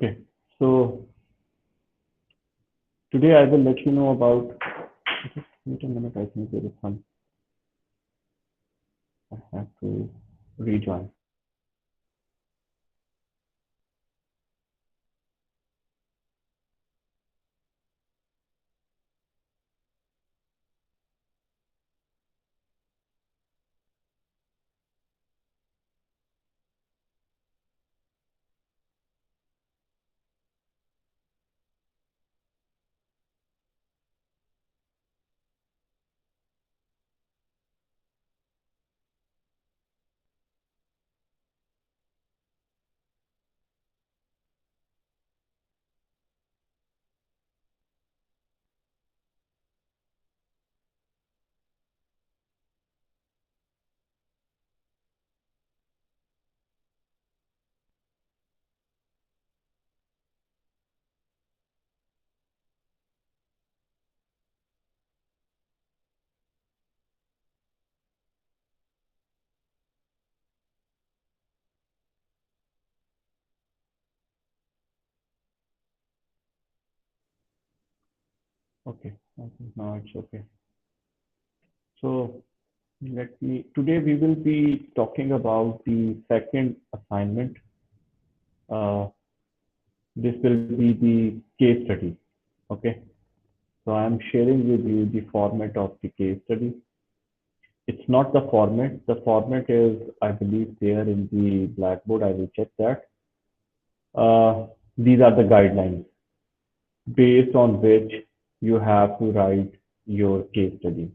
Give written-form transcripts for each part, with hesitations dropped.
Okay, so today I will let you know about. Just wait a minute, I think there is some. I have to rejoin. Okay, I think now it's okay. So today we will be talking about the second assignment. Uh, this will be the case study. Okay, so I'm sharing with you the format of the case study. It's not the format. The format is, I believe, there in the blackboard. I will check that. These are the guidelines based on which you have to write your case study.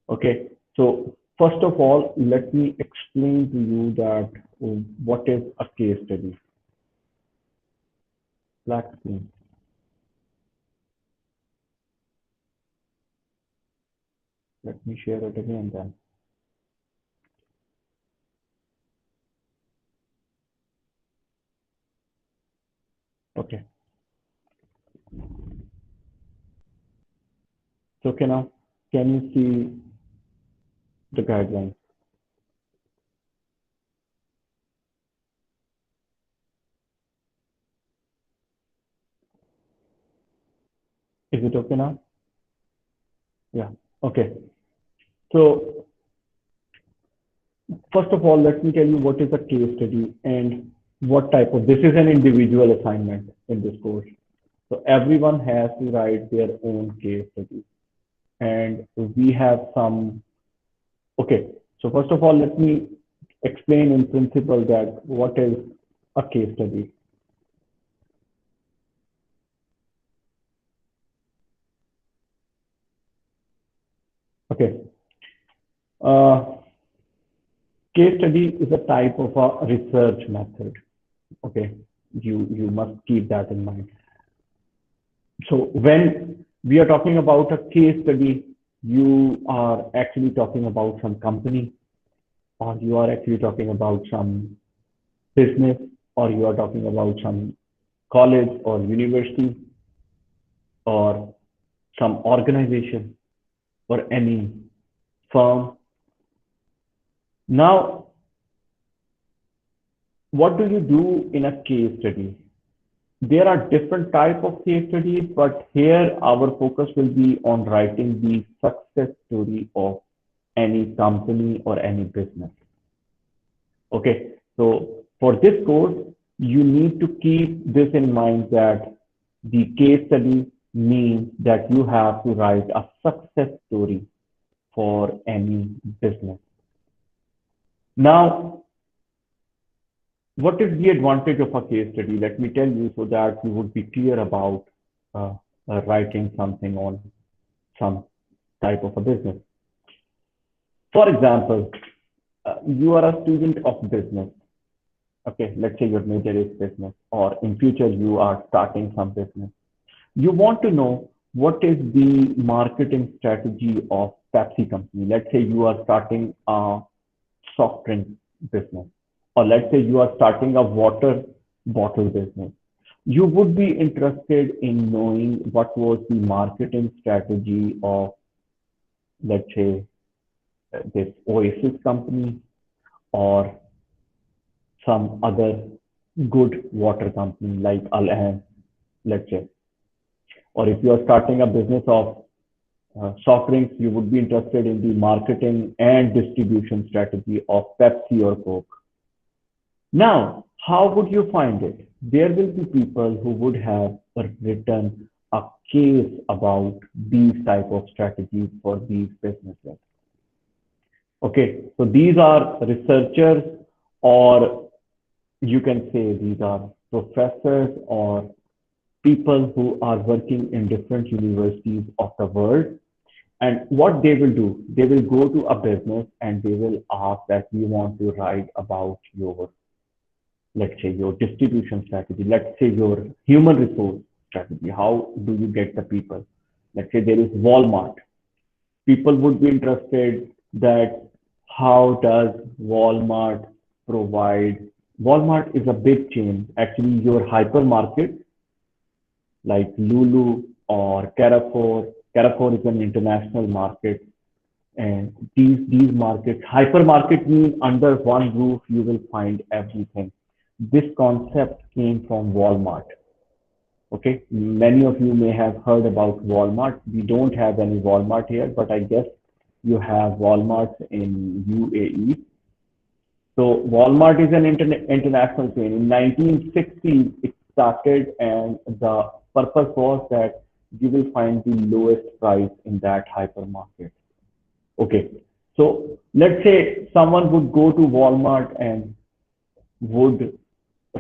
Okay, so first of all, let me explain to you that what is a case study. Black screen. Let me share it again then. Okay, so okay now, can you see the guidelines? Is it okay now? Yeah, okay. So first of all, let me tell you what is a case study and what type of, this is an individual assignment in this course. So everyone has to write their own case study. And we have some, okay. So first of all, let me explain in principle that what is a case study. Okay. Uh, Case study is a type of a research method. Okay. You must keep that in mind. So when we are talking about a case study, you are actually talking about some company, or you are actually talking about some business, or you are talking about some college or university or some organization or any firm. Now, what do you do in a case study? There are different type of case studies, but here our focus will be on writing the success story of any company or any business. Okay, so for this course, you need to keep this in mind that the case study means that you have to write a success story for any business. Now, what is the advantage of a case study? Let me tell you so that you would be clear about writing something on some type of a business. For example, you are a student of business. Okay, let's say your major is business, or in future you are starting some business. You want to know what is the marketing strategy of Pepsi company. Let's say you are starting a soft drink business, or let's say you are starting a water bottle business. You would be interested in knowing what was the marketing strategy of, let's say, this Oasis company or some other. good water company like Al, let's say, or if you are starting a business of soft drinks, you would be interested in the marketing and distribution strategy of Pepsi or Coke. Now, how would you find it? There will be people who would have written a case about these type of strategies for these businesses. Okay, so these are researchers, or you can say these are professors or people who are working in different universities of the world. And what they will do, they will go to a business and they will ask that we want to write about your, let's say, your distribution strategy, let's say your human resource strategy. How do you get the people? Let's say there is Walmart. People would be interested that how does Walmart provide? Walmart is a big chain. Actually, your hypermarket like Lulu or Carrefour. Carrefour is an international market, and these markets, hypermarket means under one roof you will find everything. This concept came from Walmart. Okay, many of you may have heard about Walmart. We don't have any Walmart here, but I guess you have Walmarts in UAE. So Walmart is an international chain. In 1960, it started, and the purpose was that you will find the lowest price in that hypermarket. Okay, so let's say someone would go to Walmart and would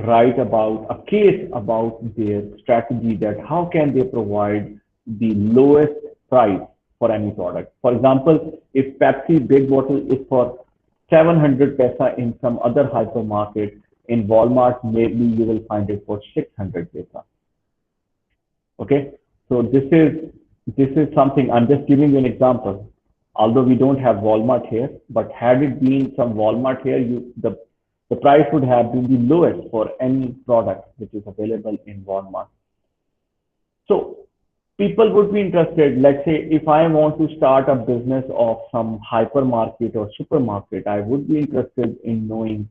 write about a case about their strategy, that how can they provide the lowest price for any product. For example, if Pepsi big bottle is for 700 paisa in some other hypermarket, in Walmart maybe you will find it for 600 paisa. Okay, so this is something, I'm just giving you an example. Although we don't have Walmart here, but had it been some Walmart here, the price would have been the lowest for any product which is available in Walmart. So people would be interested. Let's say if I want to start a business of some hypermarket or supermarket, I would be interested in knowing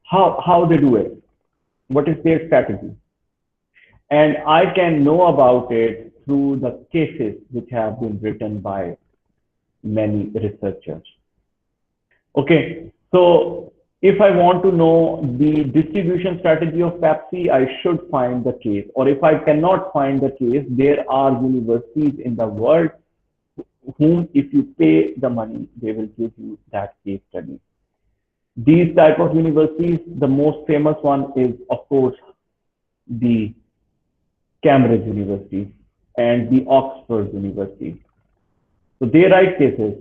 how they do it, what is their strategy, and I can know about it through the cases which have been written by many researchers. Okay, so if I want to know the distribution strategy of Pepsi, I should find the case. Or if I cannot find the case, there are universities in the world whom, if you pay the money, they will give you that case study. These type of universities, the most famous one is, of course, the Cambridge University and the Oxford University. So they write cases.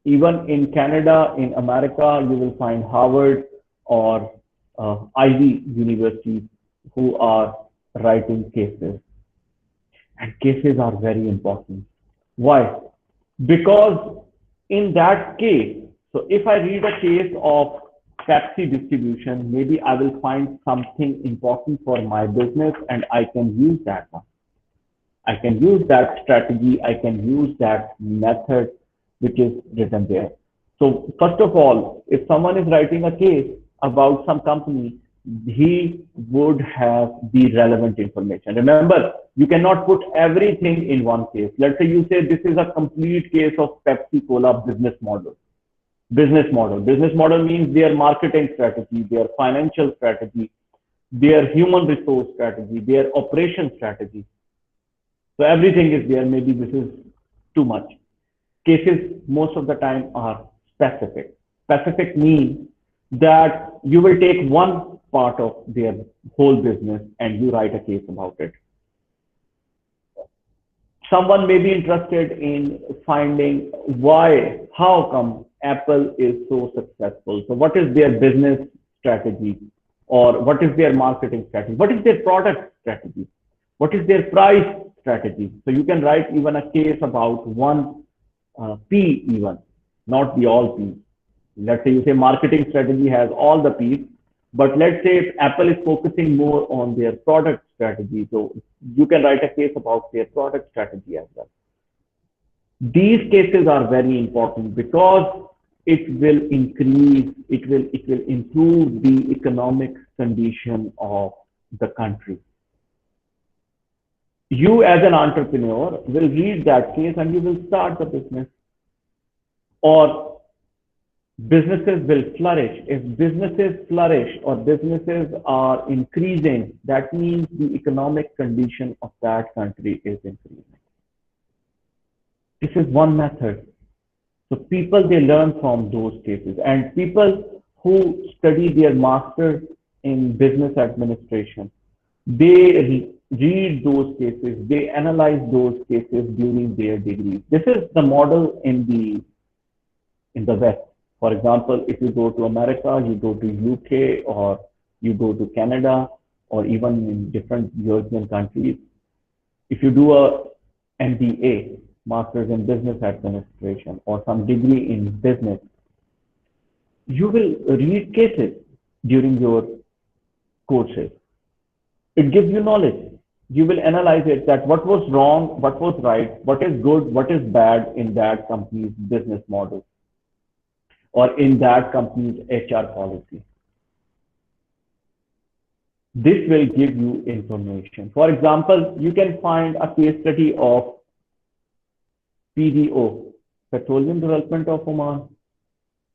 Even in Canada, in America, you will find Harvard or Ivy universities who are writing cases. And cases are very important. Why? Because in that case, so if I read a case of Pepsi distribution, maybe I will find something important for my business and I can use that one. I can use that strategy, I can use that method which is written there. So first of all, if someone is writing a case about some company, he would have the relevant information. Remember, you cannot put everything in one case. Let's say you say this is a complete case of Pepsi Cola business model. Business model means their marketing strategy, their financial strategy, their human resource strategy, their operation strategy. So everything is there. Maybe this is too much. Cases most of the time are specific. Specific means that you will take one part of their whole business and you write a case about it. Someone may be interested in finding how come Apple is so successful. So what is their business strategy, or what is their marketing strategy? What is their product strategy? What is their price strategy? So you can write even a case about one P even, not the all P. Let's say you say marketing strategy has all the P's, but let's say if Apple is focusing more on their product strategy, so you can write a case about their product strategy as well. These cases are very important because it will increase, it will improve the economic condition of the country. You as an entrepreneur will read that case and you will start the business, or businesses will flourish. If businesses flourish or businesses are increasing, that means the economic condition of that country is increasing. This is one method. So people, they learn from those cases, and people who study their masters in business administration, they read those cases, they analyze those cases during their degrees. This is the model in the West. For example, if you go to America, you go to UK, or you go to Canada, or even in different European countries, if you do a MBA, Masters in Business Administration, or some degree in business, you will read cases during your courses. It gives you knowledge. You will analyze it, that what was wrong, what was right, what is good, what is bad in that company's business model, or in that company's HR policy. This will give you information. For example, you can find a case study of PDO, Petroleum Development of Oman.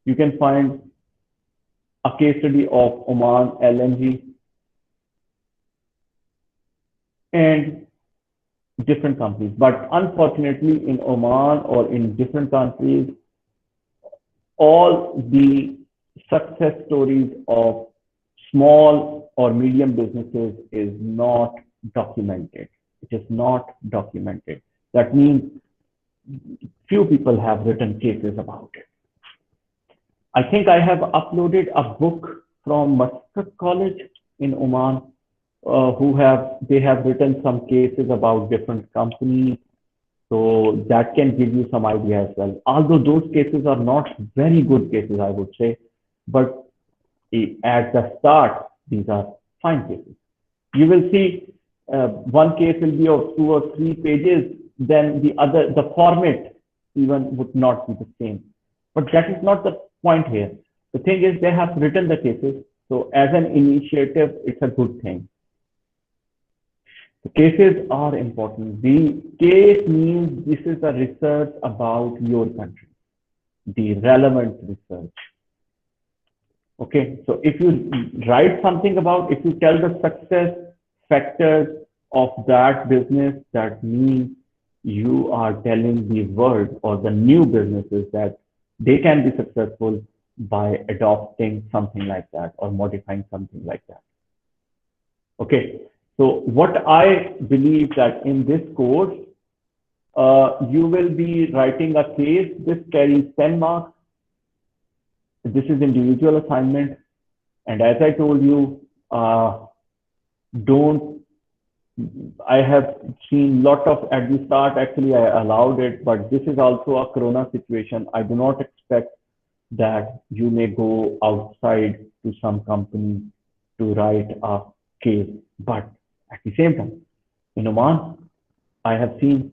You can find a case study of Oman LNG, and different companies. But unfortunately, in Oman or in different countries, all the success stories of small or medium businesses is not documented. It is not documented. That means few people have written cases about it. I think I have uploaded a book from Muscat College in Oman, they have written some cases about different companies. So that can give you some idea as well. Although those cases are not very good cases, I would say, but at the start, these are fine cases. You will see one case will be of 2 or 3 pages, then the format even would not be the same. But that is not the point here. The thing is, they have written the cases. So as an initiative, it's a good thing. The cases are important. The case means this is a research about your country, the relevant research. Okay, so if you write something about, if you tell the success factors of that business, that means you are telling the world or the new businesses that they can be successful by adopting something like that or modifying something like that. Okay, so what I believe that in this course, you will be writing a case. This carries 10 marks. This is individual assignment. And as I told you, I have seen lot of, at the start, actually I allowed it, but this is also a corona situation. I do not expect that you may go outside to some company to write a case. But at the same time, in Oman, I have seen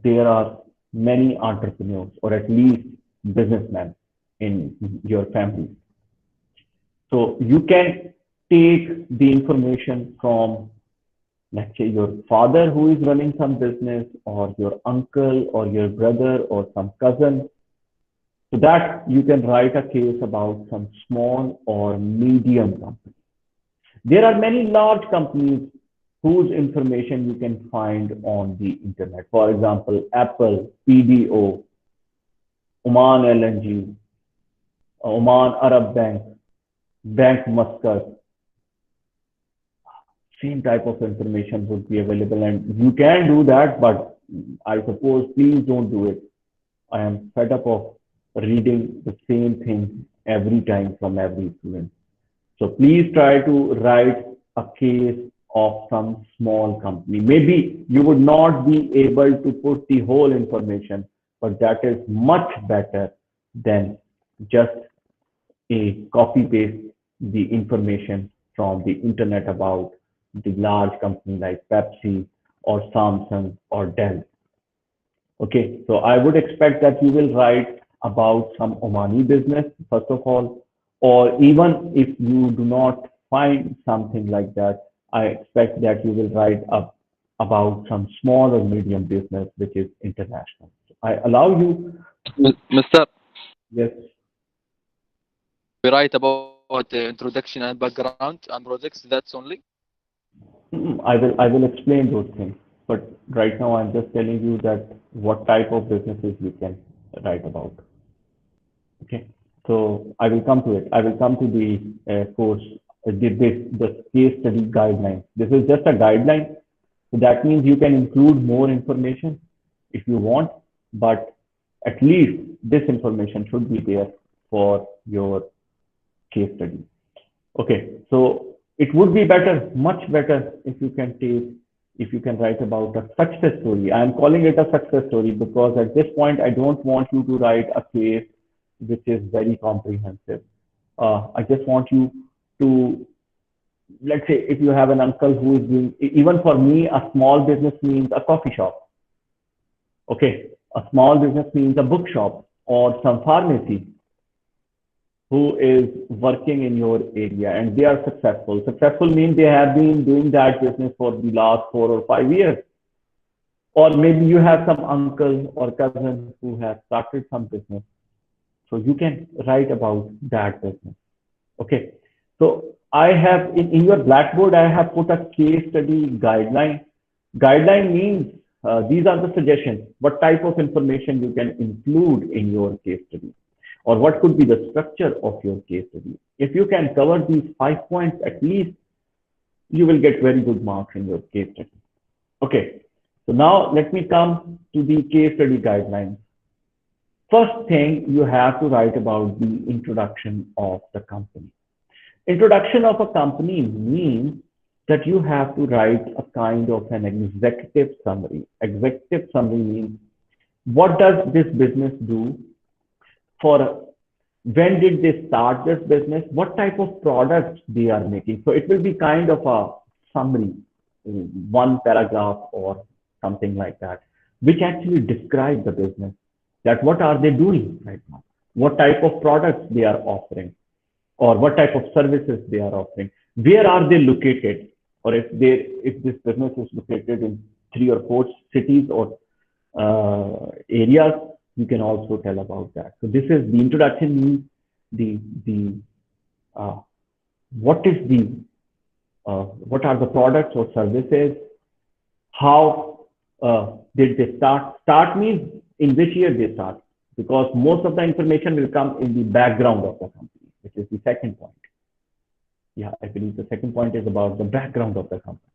there are many entrepreneurs, or at least businessmen in your family. So you can take the information from, let's say, your father who is running some business, or your uncle, or your brother, or some cousin, so that you can write a case about some small or medium company. There are many large companies whose information you can find on the internet. For example, Apple, PDO, Oman LNG, Oman Arab Bank, Bank Muscat. Same type of information would be available, and you can do that, but I suppose please don't do it. I am fed up of reading the same thing every time from every student. So please try to write a case of some small company. Maybe you would not be able to put the whole information, but that is much better than just a copy paste the information from the internet about the large company like Pepsi or Samsung or Dell. Okay, so I would expect that you will write about some Omani business, first of all, or even if you do not find something like that, I expect that you will write up about some small or medium business which is international. I allow you to, Mister, yes, we write about introduction and background and projects. That's only. I will explain those things. But right now, I'm just telling you that what type of businesses you can write about. Okay. So I will come to it. I will come to the course, the case study guideline. This is just a guideline. So that means you can include more information if you want, but at least this information should be there for your case study. Okay, so it would be better, much better, if you can write about a success story. I am calling it a success story because at this point, I don't want you to write a case which is very comprehensive. I just want you to, let's say, if you have an uncle who is doing, even for me, a small business means a coffee shop. Okay, a small business means a bookshop or some pharmacy who is working in your area and they are successful. Successful means they have been doing that business for the last 4 or 5 years. Or maybe you have some uncle or cousin who has started some business. So you can write about that business. Okay. So I have in your blackboard, I have put a case study guideline. Guideline means these are the suggestions. What type of information you can include in your case study, or what could be the structure of your case study. If you can cover these 5 points at least, you will get very good marks in your case study. Okay, so now let me come to the case study guidelines. First thing you have to write about the introduction of the company. Introduction of a company means that you have to write a kind of an executive summary. Executive summary means what does this business do, for when did they start this business, what type of products they are making. So it will be kind of a summary, one paragraph or something like that, which actually describe the business, that what are they doing right now, what type of products they are offering, or what type of services they are offering, where are they located, or if this business is located in 3 or 4 cities or areas, you can also tell about that. So this is the introduction means the uh, what is the what are the products or services, how did they start. Start means in which year they start, because most of the information will come in the background of the company, which is the second point. Yeah, I believe the second point is about the background of the company.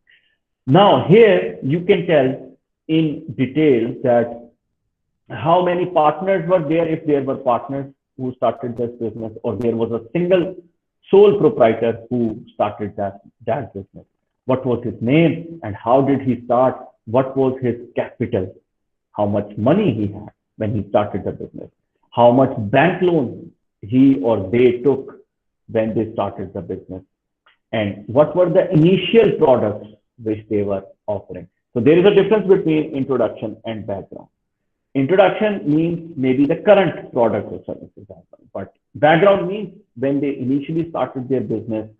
Now here you can tell in detail that how many partners were there, if there were partners who started this business, or there was a single sole proprietor who started that business. What was his name and how did he start? What was his capital? How much money he had when he started the business? How much bank loan he or they took when they started the business? And what were the initial products which they were offering? So there is a difference between introduction and background. Introduction means maybe the current product or services, but background means when they initially started their business,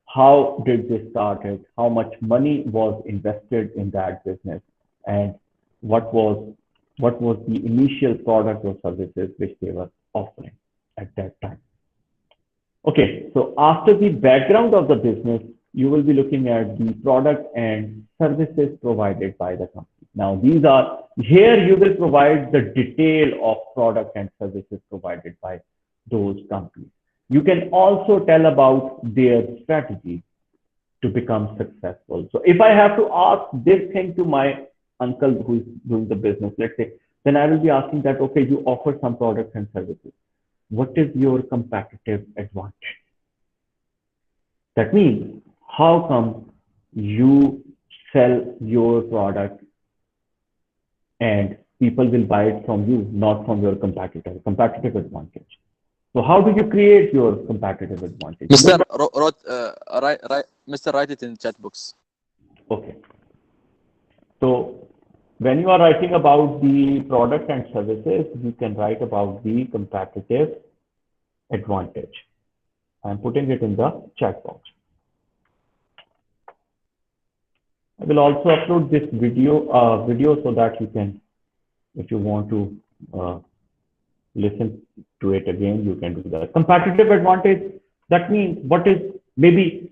how did they start it, how much money was invested in that business, and what was the initial product or services which they were offering at that time. Okay, so after the background of the business, you will be looking at the product and services provided by the company. Now, these are, here you will provide the detail of product and services provided by those companies. You can also tell about their strategy to become successful. So if I have to ask this thing to my uncle who is doing the business, let's say, then I will be asking that, okay, you offer some products and services. What is your competitive advantage? That means, how come you sell your product and people will buy it from you, not from your competitor? Competitive advantage. So how do you create your competitive advantage? Mister, write, Mister, write it in chat box. Okay. So When you are writing about the product and services, you can write about the competitive advantage. I'm putting it in the chat box. I will also upload this video so that you can, if you want to uh, listen to it again, you can do that. Competitive advantage, that means what is, maybe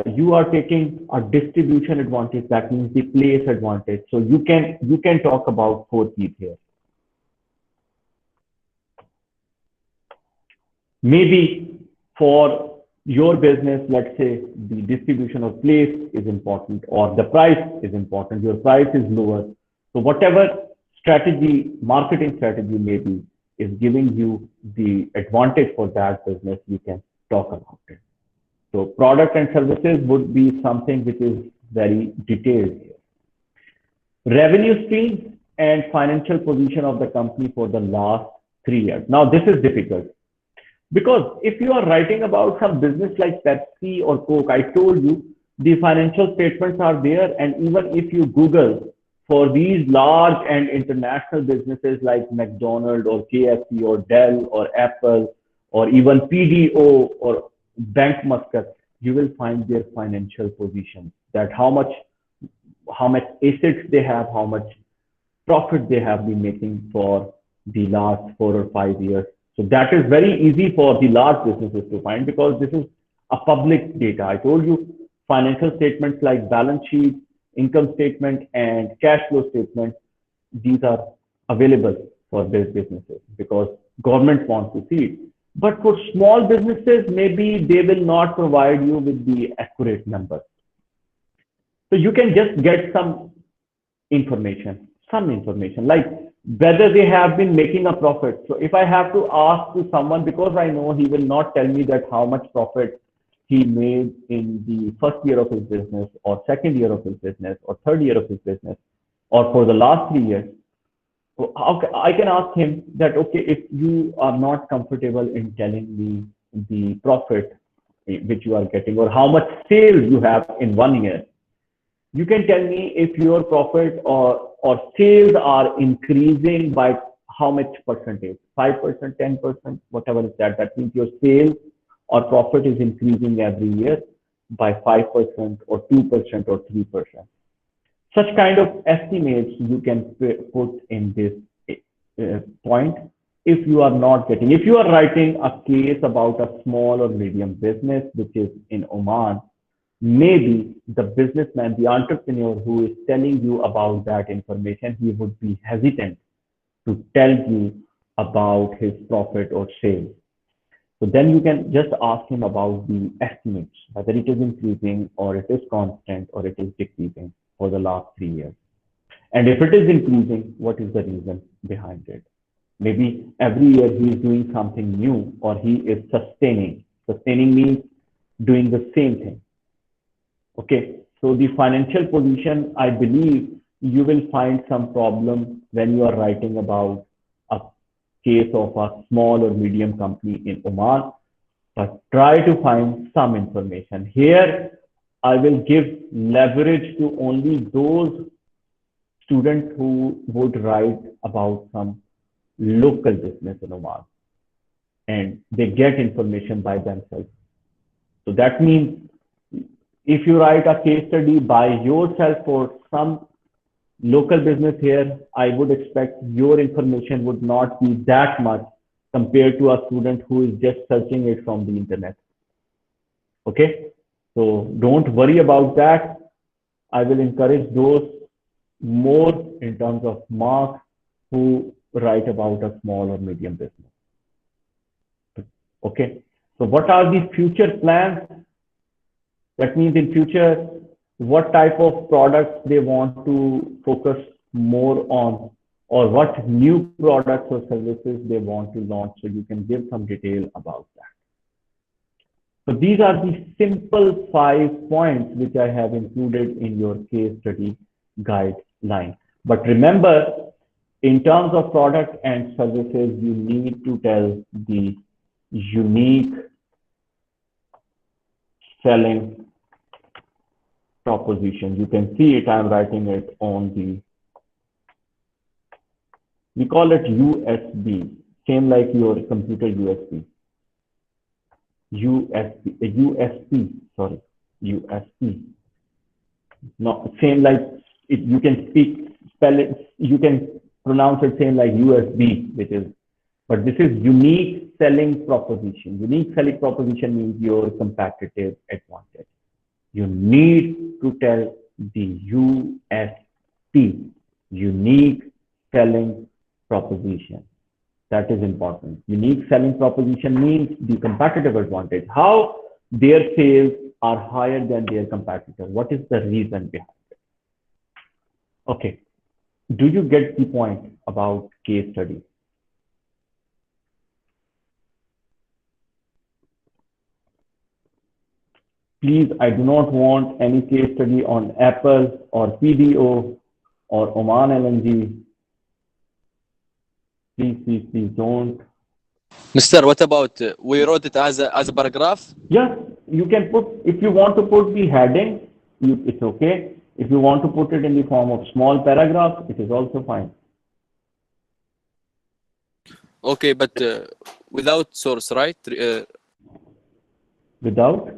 you are taking a distribution advantage, that means the place advantage. So you can talk about four keys here. Maybe for your business, let's say the distribution of place is important or the price is important, your price is lower. So whatever strategy, marketing strategy maybe is giving you the advantage for that business, you can talk about it. So product and services would be something which is very detailed here. Revenue streams and financial position of the company for the last 3 years. Now this is difficult. Because if you are writing about some business like Pepsi or Coke, I told you the financial statements are there. And even if you Google for these large and international businesses like McDonald's or KFC or Dell or Apple or even PDO or Bank Muscat, you will find their financial position, that how much assets they have, how much profit they have been making for the last 4 or 5 years. So that is very easy for the large businesses to find because this is a public data. I told you financial statements like balance sheet, income statement, and cash flow statement, these are available for these businesses because government wants to see it. But for small businesses, maybe they will not provide you with the accurate numbers. So you can just get some information like whether they have been making a profit. So if I have to ask to someone, because I know he will not tell me that how much profit he made in the first year of his business or second year of his business or third year of his business or for the last 3 years. So I can ask him that, okay, if you are not comfortable in telling me the profit which you are getting or how much sales you have in 1 year, you can tell me if your profit or sales are increasing by how much percentage, 5%, 10%, whatever is that. That means your sales or profit is increasing every year by 5% or 2% or 3%. Such kind of estimates you can put in this point if you are not getting, if you are writing a case about a small or medium business which is in Oman, maybe the businessman, the entrepreneur who is telling you about that information, he would be hesitant to tell you about his profit or sales. So then you can just ask him about the estimates, whether it is increasing or it is constant or it is decreasing for the last 3 years. And if it is increasing, what is the reason behind it? Maybe every year he is doing something new or he is sustaining. Sustaining means doing the same thing. Okay, so the financial position, I believe you will find some problem when you are writing about a case of a small or medium company in Oman, but try to find some information. Here, I will give leverage to only those students who would write about some local business in Oman and they get information by themselves. So that means if you write a case study by yourself for some local business here, I would expect your information would not be that much compared to a student who is just searching it from the internet. Okay, so don't worry about that. I will encourage those more in terms of marks who write about a small or medium business. Okay, so what are the future plans? That means in future, what type of products they want to focus more on, or what new products or services they want to launch. So you can give some detail about that. So these are the simple 5 points which I have included in your case study guideline. But remember, in terms of product and services, you need to tell the unique selling proposition. You can see it, I'm writing it on the We call it USB, same like your computer USB. USP, sorry, USP. No, same like it, you can spell it, you can pronounce it same like USB, which is, but this is unique selling proposition. Unique selling proposition means your competitive advantage. You need to tell the USP, unique selling proposition. That is important. Unique selling proposition means the competitive advantage. How their sales are higher than their competitor. What is the reason behind it? Okay. Do you get the point about case study? Please, I do not want any case study on Apple or PDO or Oman LNG. Please don't. Mister, what about we wrote it as a paragraph? Yeah, you can put, if you want to put the heading, it's okay. If you want to put it in the form of small paragraph, it is also fine. Okay, but without source, right? Without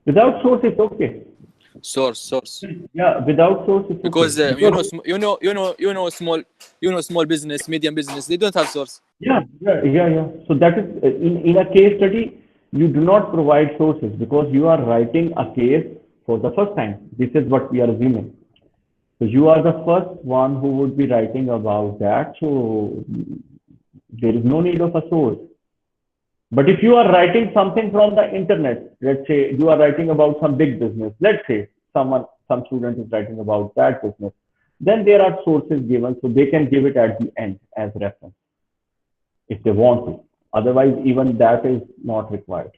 without source, it's okay. Source. Yeah, without source, it's okay. Because Because small business, medium business, they don't have source. yeah. So that is in a case study, you do not provide sources because you are writing a case for the first time. This is what we are assuming. So you are the first one who would be writing about that. So there is no need of a source. But if you are writing something from the internet, let's say you are writing about some big business, let's say some student is writing about that business, then there are sources given, so they can give it at the end as reference if they want to. Otherwise, even that is not required.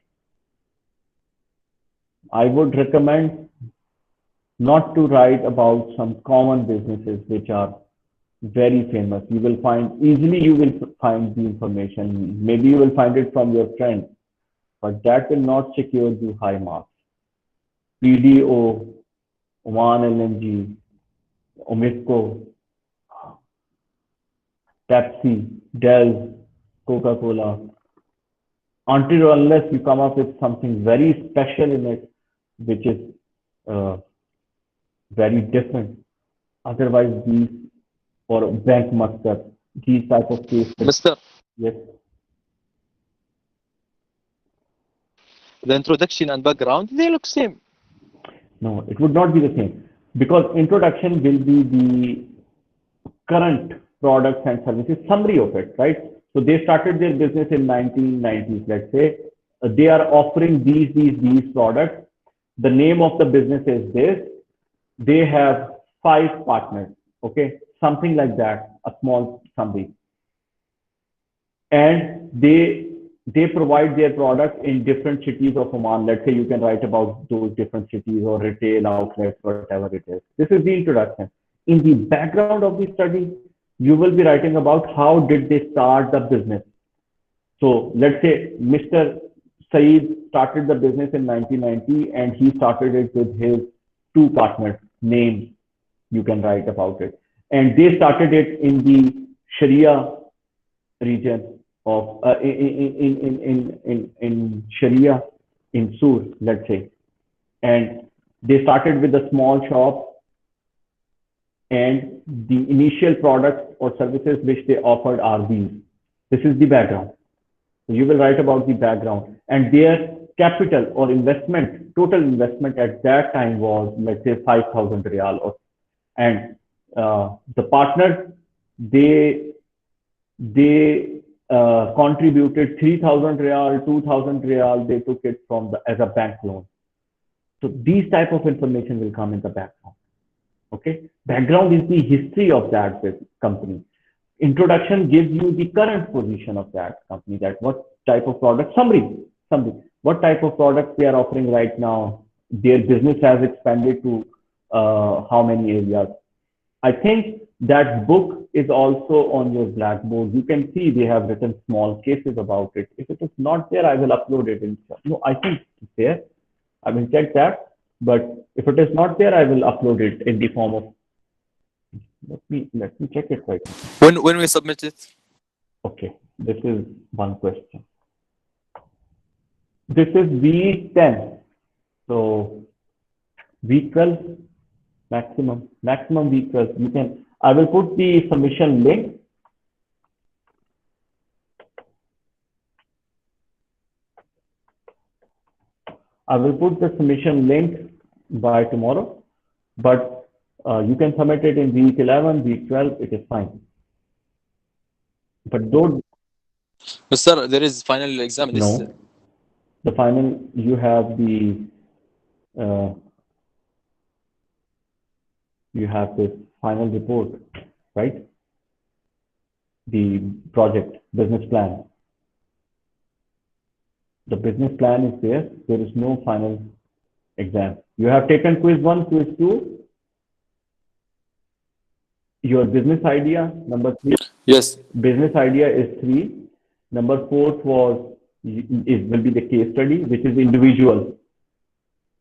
I would recommend not to write about some common businesses which are very famous. You will find easily you will find the information. Maybe you will find it from your friends, but that will not secure the high marks. PDO, Oman LNG, Omipco, Pepsi, Dell, Coca-Cola. Until or unless you come up with something very special in it, which is uh, very different. Otherwise, these or bank mustard, these type of cases. Mister, Yes. the introduction and background, they look same. No, it would not be the same because introduction will be the current products and services summary of it, right? So they started their business in 1990s, let's say. They are offering these products. The name of the business is this. They have 5 partners, okay? Something like that, a small summary. And they provide their product in different cities of Oman. Let's say you can write about those different cities or retail outlets, whatever it is. This is the introduction. In the background of the study, you will be writing about how did they start the business. So let's say Mr. Saeed started the business in 1990 and he started it with his 2 partners, names you can write about it. And they started it in the Sharia region of in Sharia in Sur, let's say, and they started with a small shop, and the initial products or services which they offered are these. This is the background. So you will write about the background and their capital or investment, total investment at that time was, let's say, 5,000 riyal, or, and the partners they contributed 3,000 riyal, 2,000 riyal. They took it from the as a bank loan. So these type of information will come in the background. Okay, background is the history of that company. Introduction gives you the current position of that company. That what type of product summary. What type of products they are offering right now. Their business has expanded to how many areas. I think that book is also on your Blackboard. You can see they have written small cases about it. If it is not there, I will upload it. No, I think it's there. I will check that. But if it is not there, I will upload it in the form of Let me check it right now. When we submit it? Okay, this is one question. This is week 10. So week 12 maximum week 12. You can. I will put the submission link. I will put the submission link by tomorrow, but you can submit it in week 11, week 12. It is fine. But don't. Sir, there is final exam in this. No, the final. Uh, you have this final report, right? The project business plan. The business plan is there. There is no final exam. You have taken quiz 1, quiz 2, your business idea, number 3. Yes. Business idea is 3. Number 4 will be the case study, which is individual.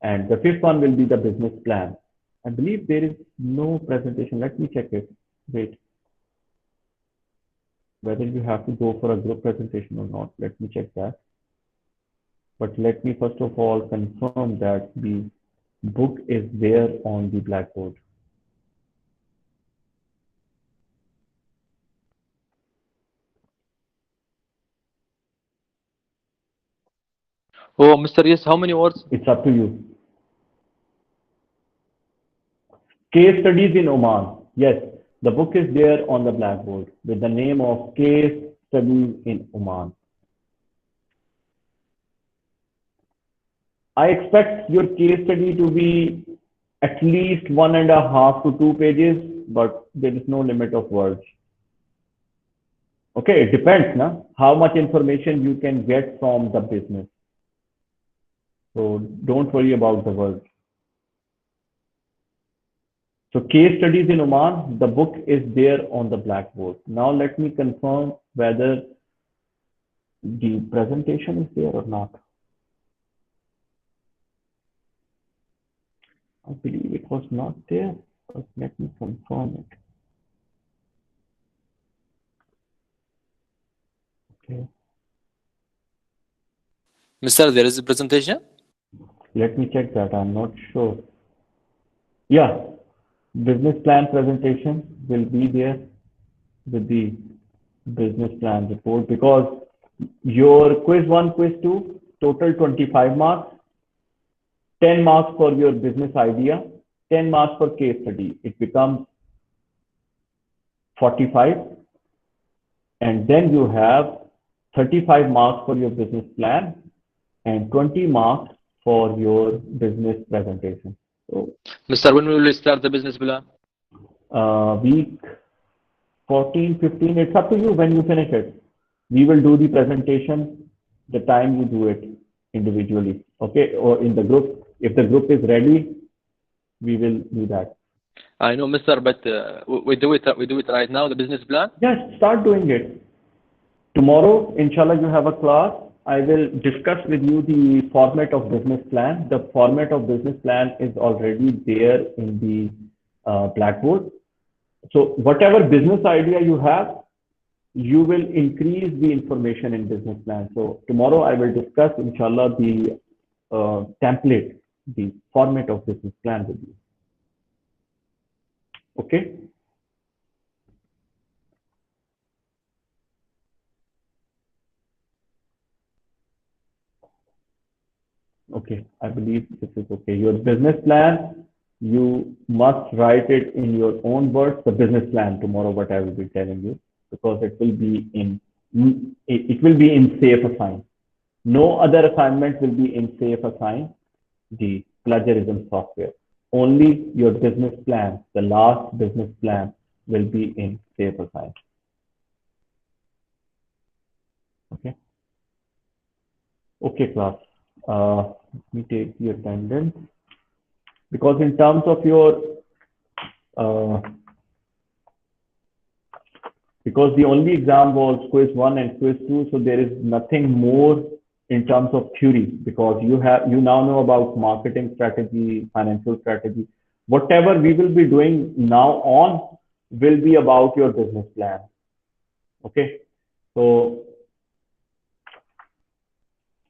And the 5th one will be the business plan. I believe there is no presentation. Let me check it. Wait. Whether you have to go for a group presentation or not. Let me check that. But let me first of all confirm that the book is there on the blackboard. Oh, Mr. Yes, how many words? It's up to you. Case studies in Oman. Yes, the book is there on the blackboard with the name of Case Studies in Oman. I expect your case study to be at least 1.5 to 2 pages, but there is no limit of words. Okay, it depends, na? How much information you can get from the business. So don't worry about the words. So case studies in Oman, the book is there on the blackboard. Now let me confirm whether the presentation is there or not. I believe it was not there, but let me confirm it. Okay. Mr. There is a presentation? Let me check that. I'm not sure. Yeah, business plan presentation will be there with the business plan report because your quiz 1, quiz 2, total 25 marks, 10 marks for your business idea, 10 marks for case study. It becomes 45, and then you have 35 marks for your business plan and 20 marks for your business presentation. So, Mr. When will we start the business plan? week 14, 15, it's up to you when you finish it. We will do the presentation the time you do it individually, okay, or in the group. If the group is ready, we will do that. I know, Mr. But we do it. We do it right now. The business plan. Yes, start doing it. Tomorrow, inshallah, you have a class. I will discuss with you the format of business plan. The format of business plan is already there in the blackboard. So whatever business idea you have, you will increase the information in business plan. So tomorrow I will discuss, inshallah, the template, the format of business plan with you. Okay. Okay, I believe this is okay. Your business plan, you must write it in your own words, the business plan tomorrow, what I will be telling you, because it will be in safe assign. No other assignment will be in safe assign, the plagiarism software. Only your business plan, the last business plan will be in safe assign. Okay. Okay, class. Let me take the attendance because in terms of your uh, because the only exam was quiz 1 and quiz 2, so there is nothing more in terms of theory because you now know about marketing strategy, financial strategy. Whatever we will be doing now on, will be about your business plan. Okay, so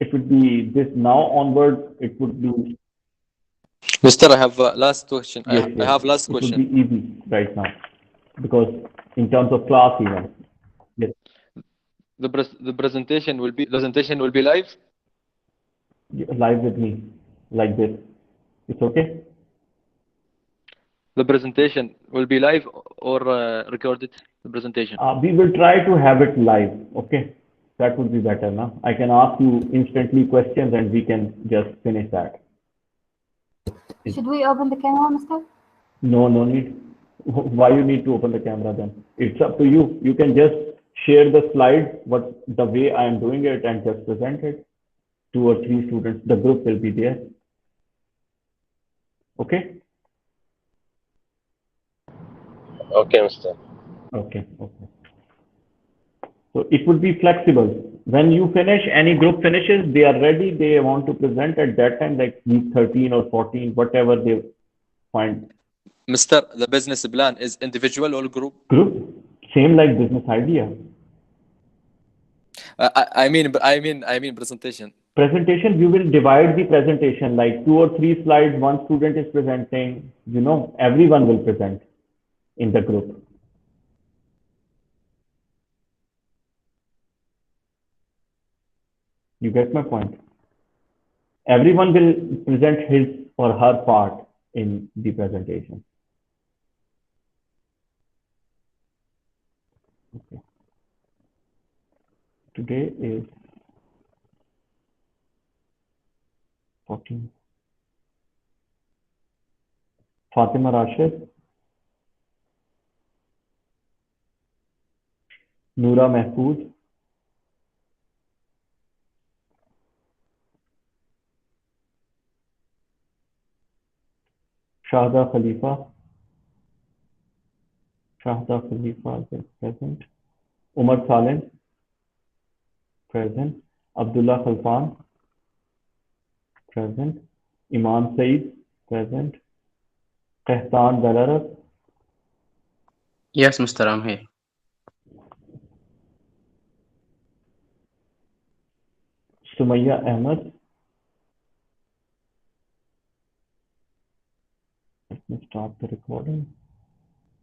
it would be this now onwards. It would be Mister, I have last question. yes, I yes. have last It would question. be easy right now because in terms of class even. Yes, The presentation will be live. live with me like this. It's okay. The presentation will be live or recorded. The presentation. We will try to have it live. Okay, that would be better. Now I can ask you instantly questions and we can just finish that. Should we open the camera, Mister? No, no need. Why you need to open the camera then? It's up to you. You can just share the slide, what the way I am doing it, and just present it. Two or three students, the group will be there. Okay? Okay, Mr. Okay, okay. So it would be flexible. When you finish, any group finishes, they are ready, they want to present at that time, like week 13 or 14, whatever they find. Mister, the business plan is individual or group? Group, same like business idea. I mean presentation. Presentation, you will divide the presentation like two or three slides, one student is presenting, everyone will present in the group. You get my point? Everyone will present his or her part in the presentation. Okay. Today is 14. Fatima Rashid, Noora Mahfouz, Shahda Khalifa, is present. Umar Salim, present. Abdullah Khalfan, present. Iman Saeed, present. Qehtan Dalarab, Yes, Mr. I'm here. Sumaya Ahmed. Let me start the recording.